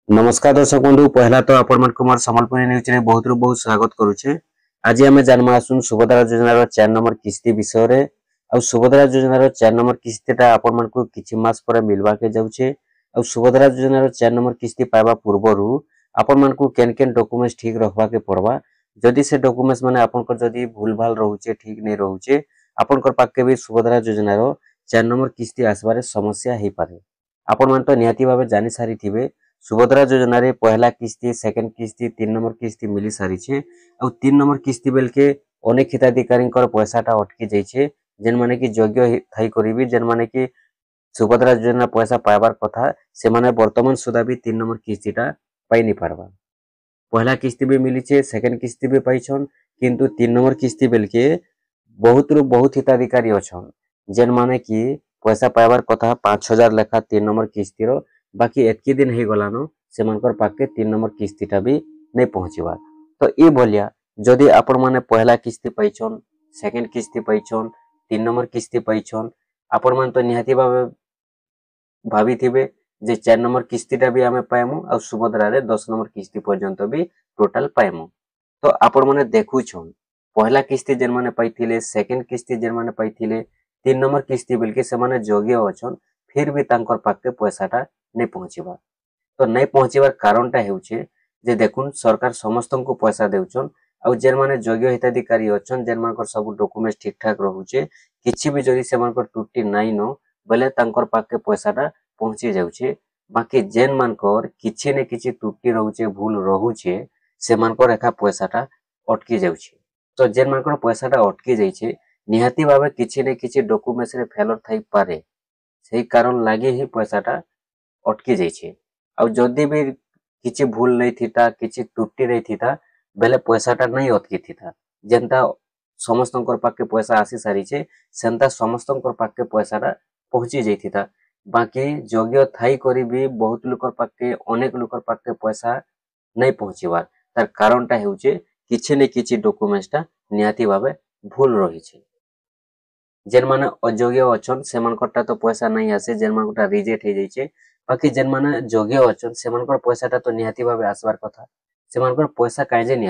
नमस्कार दर्शक बंधु पहला तो आपण मन कुमार संबलपुर न्यूज रे बहुत बहुत स्वागत करूछे। आज आमे जानमा आसुन सुभद्रा योजना रो 4 नंबर किस्ती विषय रे। आ सुभद्रा योजना रो 4 नंबर किस्तीटा आपण मन को किछि मास पर मिलवा के जाउछे। आ सुभद्रा योजना रो 4 नंबर किस्ती पाइबा पूर्वरु आपण मन को केन केन डॉक्यूमेंट्स ठीक रखवा के पड़वा। जदि से डॉक्यूमेंट्स माने आपण को जदि भूल भाल रहउछे ठीक नै रहउछे आपण को पाके भी सुभद्रा योजना रो 4 नंबर किस्ती आसबारे समस्या हे पारे। आपण मन तो निहाती भाबे जानि सारी थिबे सुभद्रा योजना रे पहला किस्ती सेकंड किस्ती 3 नंबर किस्ती मिली सारी छे। और 3 नंबर किस्ती बेल के अनेक हिताधिकारी पैसाटा अटकी जाइए जेन माने कि योग्य थाई करी जेन माने कि सुभद्रा योजना पैसा पाइबार कथा से माने वर्तमान सुधा भी 3 नंबर किस्तीटा पाई नहीं पारबा। पहला किस्ती भी मिली छे सेकंड किस्ती भी पाइछन किंतु 3 नंबर किस्ती बेल के बहुत हिताधिकारी अछन जेन माने कि पैसा पाइबार कथा 5000 लेखा 3 नंबर किस्ती रो बाकी एतकी दिन हो गलानो से मनकर पाके 3 नंबर किस्तीटा भी नहीं पहुँचवा। तो ये भलिया जदि आपण माने पहला किस्ती पाइछन सेकंड किस्ती पाइछन 3 नंबर किस्ती पाइछन आपण मान तो निहाती भाभी थिबे जे 4 नंबर किस्तीटा भी आमे पाएमु और सुभद्रा रे 10 नंबर किस्ती पर्यंत भी टोटल पाएमु। तो आपण माने देखुछन पहला किस्ती जेन माने पाइथिले सेकंड किस्ती जेन माने पाइथिले 3 नंबर किस्ती बिलके से माने योग्य अछन फिर भी तांकर पाके पैसाटा नहीं पहुँचवा। तो नहीं पहुँचवार कारणटा हेउछे जे देखुन सरकार समस्त को पैसा देउछन और जेन माने योग्य हिताधिकारी अछन जेन मानकर सब डॉक्यूमेंट्स ठीक ठाक रहउछे किछि भी जदि से मानकर त्रुटि नाइ न बेले तांकर पाके पैसाटा पहुँची जाउछे। बाकी जेन मानकर किछि ने किछि त्रुटि रहउछे भूल रहउछे से मानकर एका पैसाटा अटकी जाउछे। तो जेन मानकर पैसाटा अटकी जाइछे निहाती भाबे किछि ने किछि डॉक्यूमेंट्स रे फेलर थाई पारे सेही कारण लागि ही पैसाटा अटकी जाइछे। और जदि भी किछि भूल नहीं थिता किछि त्रुटि नहीं थिता बेले पैसाटा नहीं अटकी थिता जेंता समस्तंकर पाके पैसा आसी सारिछे सेंता समस्तंकर पाके पैसाटा पहुँची जाइथिता। बाकी योग्य थाई करी भी बहुत लोकर पाके अनेक लोकर पाके पैसा नहीं पहुँचीबार तार कारणटा हेउछे किछि ने किछि डॉक्यूमेंट्सटा निहाती भाबे भूल रहिछे। जेन माने अयोग्य अछन से मानकटा तो पैसा नहीं आसे जेन मानकटा रिजेक्ट हे जाइछे। बाकी जेन माने योग्य अछन से मानकर पैसाटा तो निहाती भाबे आसबार कथा से मानकर पैसा काजे नहीं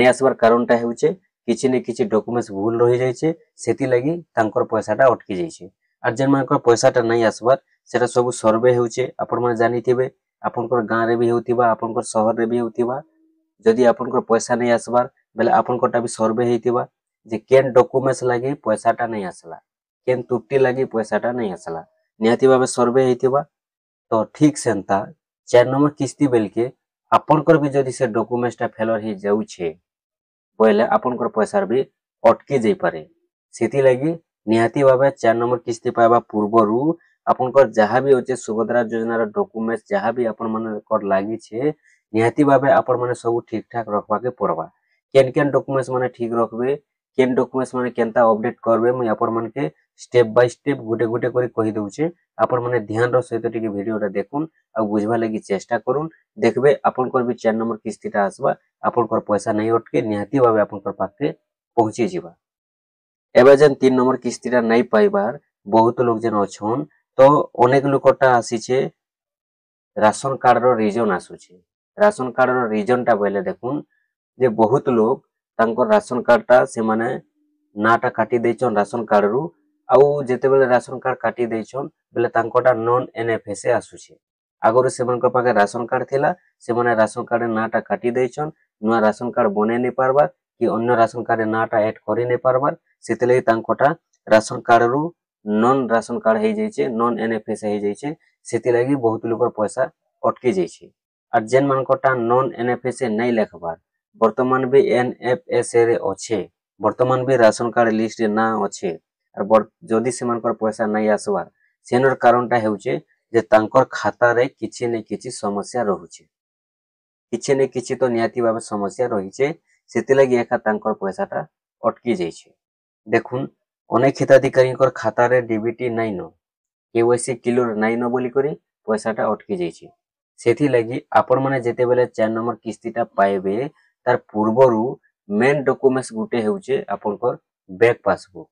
आसबार कारणटा हेउछे किछि ने किछि डॉक्यूमेंट्स भूल रहि जाइछे सेति लागि तांकर पैसाटा अटकी जाइछे। आ जेन मानकर पैसाटा नहीं आसबार सेटा सब सर्वे हेउछे आपण माने जानिथिबे आपनकर गां रे भी हेउथिबा आपनकर शहर रे भी हेउथिबा। जदि आपनकर पैसा नहीं आसबार बेले आपनकटा भी सर्वे हेइथिबा जे केन डॉक्यूमेंट्स लागि पैसाटा नहीं आसला केन त्रुटि लागि पैसाटा नहीं आसला निहाती भाबे सर्वे हेइथिबा। तो ठीक सेंता 4 नंबर किस्ती बेल के आपनकर भी जदि से डॉक्यूमेंट्सटा फेलर ही जाउछे बोले आपनकर पैसा भी अटकी जाई पारे सेति लागि निहाती भाबे 4 नंबर किस्ती पाइबा पूर्वरु आपनकर जहाँ भी होचे सुभद्रा योजना रो डॉक्यूमेंट्स जहाँ भी आपन मन कर लागि छे निहाती भाबे आपन माने सब ठीक ठाक रखवा के पड़वा। केन केन डॉक्यूमेंट्स माने ठीक रखबे केन डॉक्यूमेंट्स माने केनता अपडेट करबे मुई आपन मन के स्टेप बाय स्टेप गुटे गुटे करी कहि दउछे आपण माने ध्यान रो सहित टिके वीडियोटा देखुन आ बुझबा लागि चेष्टा करूँ देखबे आपनकर भी 4 नंबर किस्तीटा आसबा आपनकर पैसा नहीं अटके निहाती भाबे आपनकर पाके पहुँची जिबा। एबे जेन 3 नंबर किस्तीटा नहीं पाइबार बहुत लोग जेन अछन तो अनेक लोकटा आसीछे राशन कार्ड रो रीजन आसुछे। राशन कार्ड रो रीजनटा बोले देखुन जे बहुत लोग तांकर राशन कार्डटा से माने नाटा काटी देछन राशन कार्ड रु आउ जेते बेले राशन कार्ड काटी देछन बेले तांकोटा नॉन एनएफएसए आसुछे। आगरो सेमनक पाके राशन कार्ड थिला से माने राशन कार्ड नाटा काटी देछन नुआ राशन कार्ड बने नहीं पारबा कि अन्य राशन कार्ड नाटा ऐड करि नहीं पारबार सेते लागि तांकोटा राशन कार्ड रु नॉन राशन कार्ड हे जाइछे नॉन एनएफएसए हे जाइछे सेते लागि बहुत लोकर पैसा अटकी जाइछे। आ जेन मानकोटा नॉन एनएफएसए नहीं लेखबार वर्तमान भी एनएफएसए रे अच्छे वर्तमान भी राशन कार्ड लिस्ट ना अच्छे और जदि से मानकर पैसा नहीं आसबार सेनर कारणटा हेउछे जे तांकर खाता रे किछि ने किछि समस्या रहुछे किछि ने किछि तो निहाती भाबे समस्या रहिछे सेति लागि एका तांकर पैसाटा अटकी जाइछे। देखुन अनेक हिताधिकारी खाता रे डीबीटी नहीं न केवाईसी क्लियर नहीं न बोली करी पैसाटा अटकी जाइछे सेति लागि आपण माने जेते बेले 4 नंबर किस्तीटा पाइबे तार पूर्वरु मेन डॉक्यूमेंट्स गुटे हेउछे आपनकर बैंक पासबुक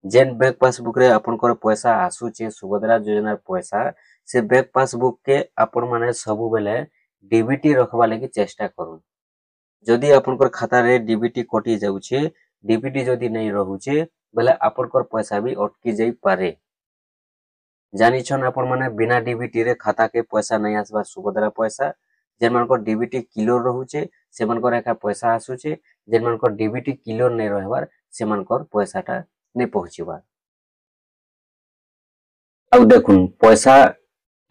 जेन बैंक पासबुक रे आपनकर पैसा आसुचे सुभद्रा योजना पैसा से बैंक पासबुक के आपण माने सब बेले डीबीटी रखबा लगी चेष्टा करूँ। जदि आपनकर खाता रे डीबीटी कटि जाउछे, डीबीटी जदि नहीं रहुछे बेले आपनकर पैसा भी अटकी जाई पारे। जानिछन आपण माने बिना डीबीटी रे खाता के पैसा नहीं आसबा सुभद्रा पैसा। जेन मानकर डीबीटी किलो रहुछे से मानकर एका पैसा आसुछे, जेन मानकर डीबीटी किलो नहीं रहबार से मानकर पैसाटा नहीं पहुंचीबार। आउ देखुन पैसा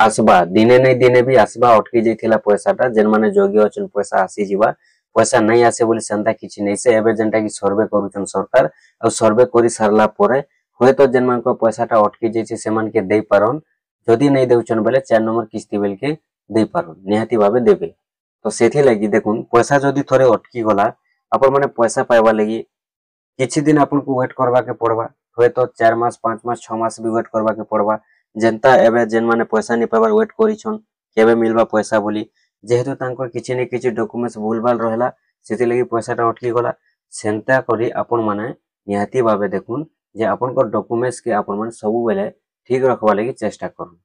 आसबा दिने नहीं दिने भी आसबा अटकी जाइथिला पैसाटा, जेन माने जोग्य अछन पैसा आसी जिबा। पैसा नहीं आसे बोली सेंता किछि नहीं से एबे जेनटा कि सर्वे करूछन सरकार आ सर्वे करि सारला परे होय तो जेन मानकर पैसाटा अटकी जाइछे से मान के देई पारन। जदि नहीं देउछन बेले 4 नंबर किस्ती बेल के देई पारन, निहाती भाबे देबे। तो सेथि लागि देखुन पैसा जदि थोरे अटकी गला आपण माने पैसा पाइबा लागि किछि दिन आपन को वेट करबा के पड़बा। होय तो 4 मास 5 मास 6 मास भी वेट करबा के पड़बा। जनता एबे जेन माने पैसा नहीं पाइबार वेट करिछन केबे मिलबा पैसा बोली, जेहेतु तांकर किछि ने किछि डॉक्यूमेंट्स भूलभाल रहला सेति लागि पैसाटा अटकी गला। सेंता करी आपण माने निहाती भाबे देखुन जे आपनकर डॉक्यूमेंट्स के आपण माने सब बेले ठीक रखबा लागि चेष्टा करन।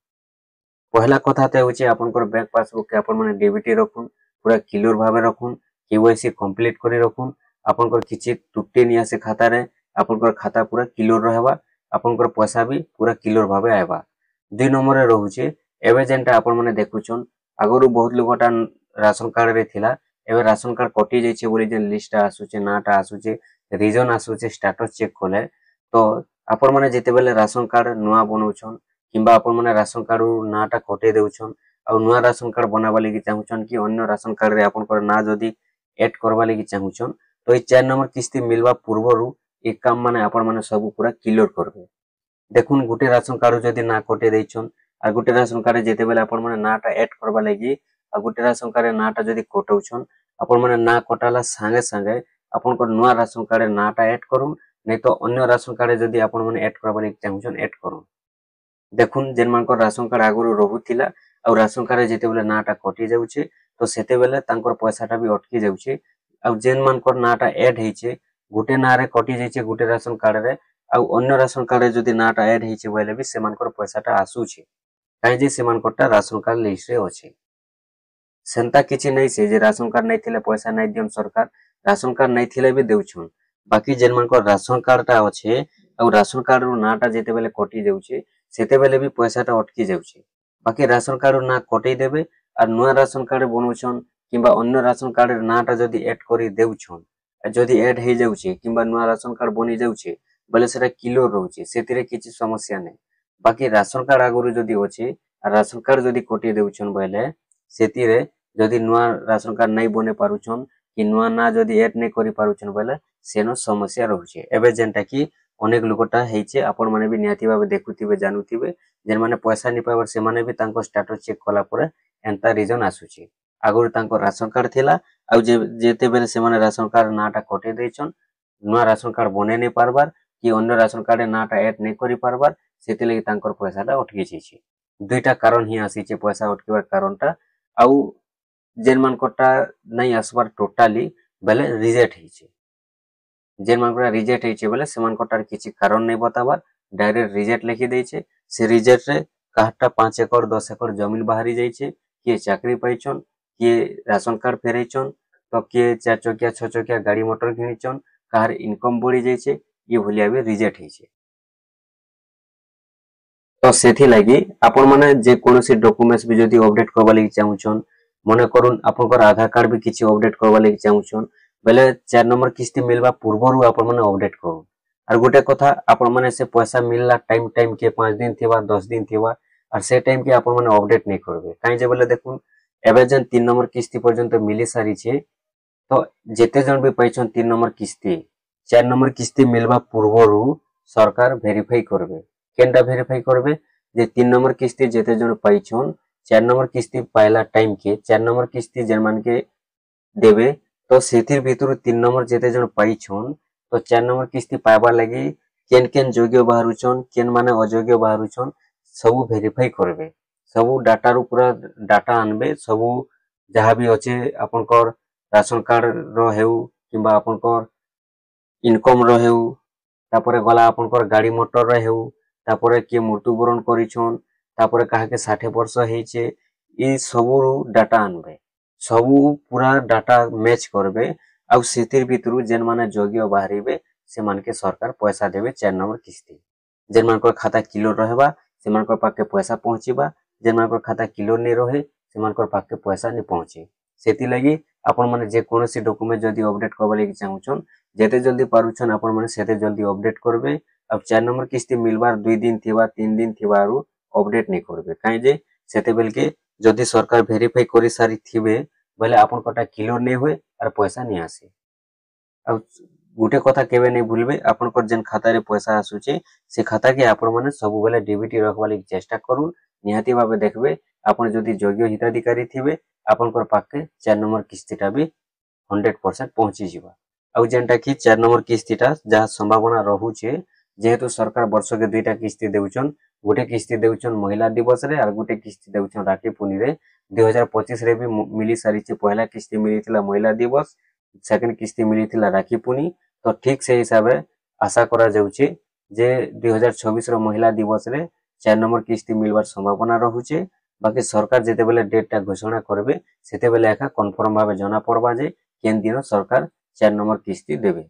पहला कथा ते होचे आपनकर बैंक पासबुक के आपण माने डीबीटी रखुन, पूरा क्लियर भाबे रखुन, केवाईसी कंप्लीट करी रखुन। आपनकर किछि त्रुटि नि आसे खाता रे, आपनकर खाता पूरा क्लियर रहबा, आपनकर पैसा भी पूरा क्लियर भाबे आइबा। 2 नंबर रे रहउचे एबे जेनटा आपण माने देखुछन आगरु बहुत लोगटा राशन कार्ड रे थिला, एबे राशन कार्ड कटि जाइछे बोली जेन लिस्ट आसुचे, नाटा आसुचे, रीजन आसुचे, स्टेटस चेक कले तो आपण माने जेते बेले राशन कार्ड नुआ बनउछन किंबा आपण माने राशन कार्ड नाटा कटे देउछन आ नुआ राशन कार्ड बनाबा लागि चाहुछन कि अन्य राशन कार्ड रे आपनकर ना जदि ऐड करबा लागि चाहुछन तो 4 नंबर किस्ती मिलवा पूर्वरु एक काम माने आपण माने सब पूरा क्लियर करबे। देखुन गुटे राशन कार्ड जदि ना कटे देइछन आ गुटे राशन कार्ड जेते बेले आपण माने नाटा ऐड करबा लागि आ गुटे राशन कार्ड नाटा जदि कटौछन आपण माने ना कटाला संगे संगे आपनकर नुआ राशन कार्ड नाटा ऐड करूम, नहीं तो अन्य राशन कार्ड जदि आपण माने ऐड करबा लागि चाहुछन ऐड करूम। देखुन जेन मानकर राशन कार्ड आगरु रहुथिला आ राशन कार्ड जेते बेले नाटा कटि जाउछे तो सेते बेले तांकर पैसाटा भी अटकी जाउछे। आ जेन मानकर नाटा ऐड हेइछे गुटे नारे कटि जाइछे गुटे राशन कार्ड रे आ अन्य राशन कार्ड जदि नाटा ऐड हेइछे बोले भी से मानकर पैसाटा आसुछे, काहे जे से मानकरटा राशन कार्ड लिस्ट रे अछि। सेंता किछि नै से जे राशन कार्ड नै थिले पैसा नै दियन सरकार, राशन कार्ड नै थिले भी देउछन। बाकी जेन मानकर राशन कार्डटा अछि आ राशन कार्ड रो नाटा जेते बेले कटि जाउछे सेते बेले भी पैसाटा अटकी जाउछे। बाकी राशन कार्ड ना कटै देबे आ नुआ राशन कार्ड बनउछन किंबा अन्य राशन कार्ड नाटा जदि ऐड करि देउछन, जदि ऐड हे जाउछे किंबा नुआ राशन कार्ड बनि जाउछे बोले सेटा क्लियर रहउछे, सेतिरे किछि समस्या नै। बाकी राशन कार्ड आगरु जदि अछि आ राशन कार्ड जदि कटि देउछन बोले सेतिरे जदि नुआ राशन कार्ड नै बने पारुछन कि नुआ ना जदि ऐड नै करि पारुछन बोले सेनो समस्या रहउछे। एबे जेनटा कि अनेक लोकटा हेइछे आपण माने भी निहाती भाबे देखुथिबे जानुथिबे, जेन माने पैसा नि पावर से माने भी तांको स्टेटस चेक कला परे एंता रीजन आसुछे। आगरु तांको राशन कार्ड थिला आ जेते बेले से माने राशन कार्ड नाटा कटि देइछन, नुआ राशन कार्ड बने नै पारबार कि अन्य राशन कार्ड नाटा ऐड नै करि पारबार सेति लागि तांकर पैसाटा अटकी जाइछे। दुईटा कारण ही आसीछे पैसा अटकीबार कारणटा। आउ जेन मानकटा नै आसबार टोटाली बेले रिजेक्ट हेइछे, जेन मानकटा रिजेक्ट हेइछे बोले से मानकटार किछि कारण नै बताबार डायरेक्ट रिजेक्ट लिखि देइछे। से रिजेक्ट रे काहटा 5 एकड़ 10 एकड़ जमीन बाहरी जाइछे, किए चाकरी पाइछन, किए राशन कार्ड फेरैछन, तो किए 4 चकिया 6 चकिया गाड़ी मोटर किनिछन, काहर इनकम बढ़ी जाइछे, ये भलिया भी रिजेक्ट हेइछे। तो सेथि लागि आपण माने जे कोनोसी डॉक्यूमेंट्स भी जदि अपडेट करबा लागि चाहुछन, मने करून आपनकर आधार कार्ड भी किछि अपडेट करबा लागि चाहुछन बेले 4 नंबर किस्ती मिलबा पूर्वरु आपण माने अपडेट करू। आर गोटे कथा आपण माने से पैसा मिलला टाइम टाइम के 5 दिन थिबा 10 दिन थिबा आर से टाइम के आपण माने अपडेट नै करबे, काहे जे बोले देखुन एबे जेन 3 नंबर किस्ती पर्यंत मिली सारी छे तो जेते जन भी पाइछन 3 नंबर किस्ती 4 नंबर किस्ती मिलबा पूर्वरु सरकार वेरीफाई करबे। केनटा वेरीफाई करबे जे 3 नंबर किस्ती जेते जन पाइछन 4 नंबर किस्ती पाइला टाइम के 4 नंबर किस्ती जेन मान के देबे तो सेथिर भितरु 3 नंबर जेते जन पाइछन तो 4 नंबर किस्ती पाइबा लागि केन केन योग्य बाहरुछन केन माने अयोग्य बाहरुछन सब वेरीफाई करबे। सब डाटा रु पूरा डाटा आनबे, सब जहाँ भी अच्छे आपनकर राशन कार्ड रो हेउ किंबा आपनकर इनकम रो हेउ तापरे गला आपनकर गाड़ी मोटर रो हेउ तापरे के मृत्युवरण करिछन तापर काहे 60 वर्ष हेचे ई सबु डाटा आनबे सबु पूरा डाटा मैच करबे आउ सेतिर भितरु जेन माने योग्य बाहरिबे से मान के सरकार पैसा देबे 4 नंबर किस्ती जेन मान को खाता क्लियर रहबा से मान को पाके पैसा पहुंचीबा जेन मान को खाता क्लियर नै रहे से मान को पाके पैसा नै पहुंचे सेति लागि आपण माने जे कोनोसी डॉक्यूमेंट जदी अपडेट करबा लागि चाहुछन जेते जल्दी पारुछन आपण माने सेते जल्दी अपडेट करबे अब 4 नंबर किस्ती मिलबार 2 दिन थिबा 3 दिन थिबारु अपडेट नै करबे काहे जे सेते बेल के जदी सरकार वेरीफाई करि सारी थिबे बोले आपण कोटा क्लियर नै होय आर पैसा नै आसे अब गुटे कथा केबे नै भूलबे आपण को जेन खाता रे पैसा आसुचे से खाता के आपण माने सब बेले डीबीटी रखबा लागि चेष्टा करू निहाती भाबे देखबे आपण जदी योग्य हिताधिकारी थिबे आपण को पाके 4 नंबर किस्तीटा भी 100% पहुंची जिबा आ जेनटा कि 4 नंबर किस्तीटा जहा संभावना रहूचे जेहेतु सरकार वर्ष के दुईटा किस्ती देउचन गुटे किस्ती देउचन महिला दिवस रे और गुटे किस्ती देउचन राखी पुनी रे 2025 रे भी मिली सारीचे पहला किस्ती मिलिथिला महिला दिवस सेकंड किस्ती मिलिथिला राखी पुनी तो ठीक से हिसाब रे आशा करा जाउचे जे 2026 रो महिला दिवस रे 4 नंबर किस्ती मिलबार संभावना रहूचे बाकी सरकार जेते बेले डेटटा घोषणा करबे सेते बेले एका कन्फर्म भाबे जना पड़बा जे केन दिन सरकार 4 नंबर किस्ती देबे।